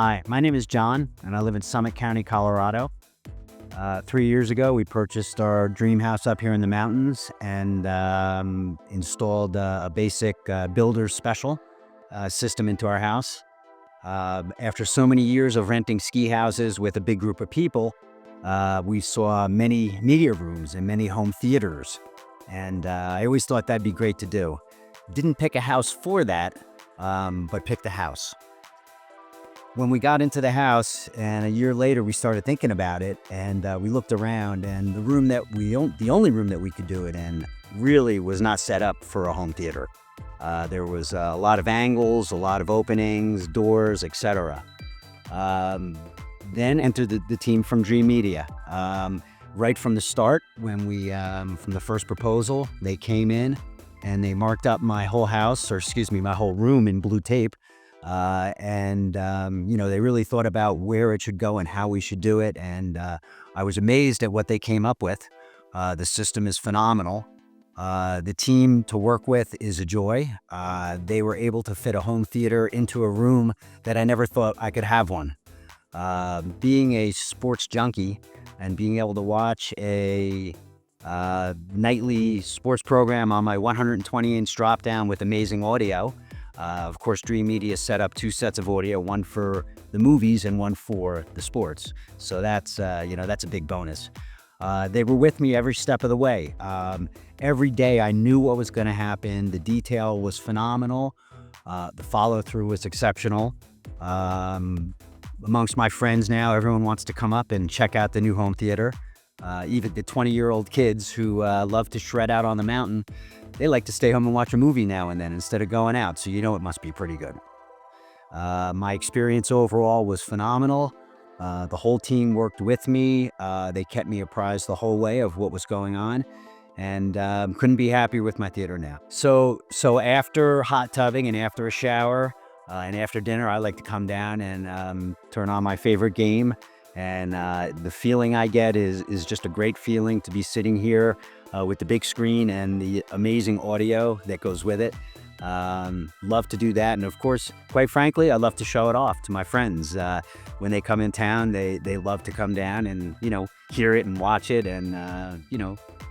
Hi, my name is John, and I live in Summit County, Colorado. 3 years ago, we purchased our dream house up here in the mountains and installed a basic builder's special system into our house. After so many years of renting ski houses with a big group of people, we saw many media rooms and many home theaters, and I always thought that'd be great to do. Didn't pick a house for that, but picked a house. When we got into the house, and a year later, we started thinking about it, and we looked around, and the only room that we could do it in really was not set up for a home theater. There was a lot of angles, a lot of openings, doors, etc. Then entered the team from Dreamedia. Right from the start, from the first proposal, they came in and they marked up my whole house, my whole room in blue tape. They really thought about where it should go and how we should do it. And I was amazed at what they came up with. The system is phenomenal. The team to work with is a joy. They were able to fit a home theater into a room that I never thought I could have one. Being a sports junkie and being able to watch a nightly sports program on my 120-inch drop down with amazing audio. Of course, Dreamedia set up 2 sets of audio, one for the movies and one for the sports. So that's a big bonus. They were with me every step of the way. Every day I knew what was going to happen. The detail was phenomenal. The follow-through was exceptional. Amongst my friends now, everyone wants to come up and check out the new home theater. Even the 20-year-old kids who love to shred out on the mountain, they like to stay home and watch a movie now and then instead of going out, so you know it must be pretty good. My experience overall was phenomenal. The whole team worked with me. They kept me apprised the whole way of what was going on, and couldn't be happier with my theater now. So after hot tubbing and after a shower and after dinner, I like to come down and turn on my favorite game. And the feeling I get is just a great feeling to be sitting here with the big screen and the amazing audio that goes with it. Love to do that. And of course, quite frankly, I love to show it off to my friends. When they come in town, they love to come down and, hear it and watch it. And,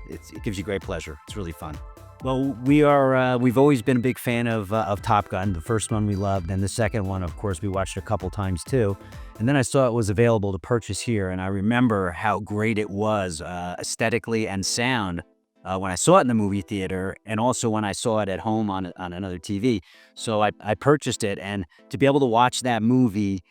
it gives you great pleasure. It's really fun. Well, we've always been a big fan of Top Gun. The first one we loved, and the second one, of course, we watched a couple times too. And then I saw it was available to purchase here, and I remember how great it was aesthetically and sound when I saw it in the movie theater, and also when I saw it at home on another TV. So I purchased it, and to be able to watch that movie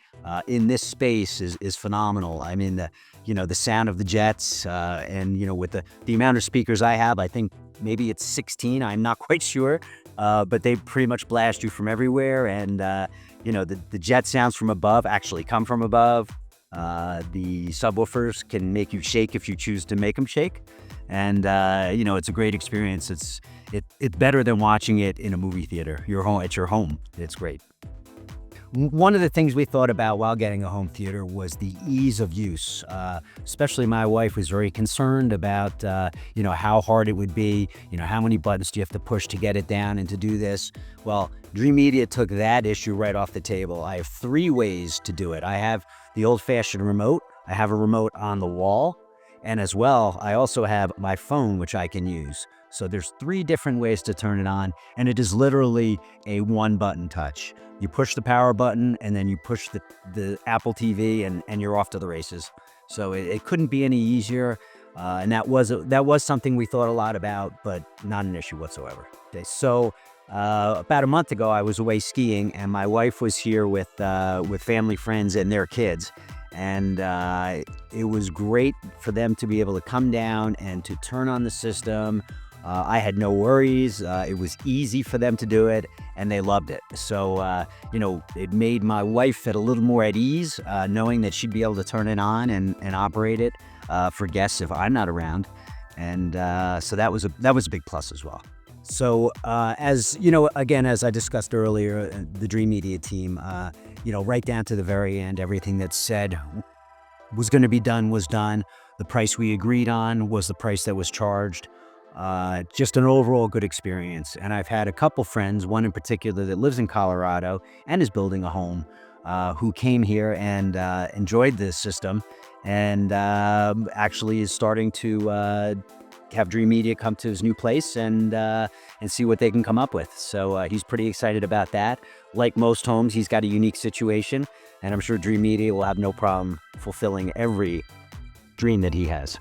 in this space is phenomenal. I mean, the sound of the jets, and with the amount of speakers I have, I think maybe it's 16. I'm not quite sure, but they pretty much blast you from everywhere, and the jet sounds from above actually come from above. The subwoofers can make you shake if you choose to make them shake, and it's a great experience. It's better than watching it in a movie theater. You're home at your home. It's great. One of the things we thought about while getting a home theater was the ease of use. Especially my wife was very concerned about, how hard it would be, how many buttons do you have to push to get it down and to do this. Well, Dreamedia took that issue right off the table. I have 3 ways to do it. I have the old-fashioned remote. I have a remote on the wall. And as well, I also have my phone, which I can use. So there's 3 different ways to turn it on, and it is literally a 1-button touch. You push the power button, and then you push the Apple TV, and you're off to the races. So it couldn't be any easier, and that was something we thought a lot about, but not an issue whatsoever. Okay, so about a month ago, I was away skiing, and my wife was here with family friends and their kids. And it was great for them to be able to come down and to turn on the system. I had no worries. It was easy for them to do it, and they loved it. So, it made my wife a little more at ease, knowing that she'd be able to turn it on and operate it for guests if I'm not around. And so that was a big plus as well. So, as I discussed earlier, the Dreamedia team, right down to the very end, everything that's said was going to be done was done. The price we agreed on was the price that was charged. Just an overall good experience. And I've had a couple friends, one in particular that lives in Colorado and is building a home, who came here and enjoyed this system, and actually is starting to have Dreamedia come to his new place and see what they can come up with. So he's pretty excited about that. Like most homes, he's got a unique situation, and I'm sure Dreamedia will have no problem fulfilling every dream that he has.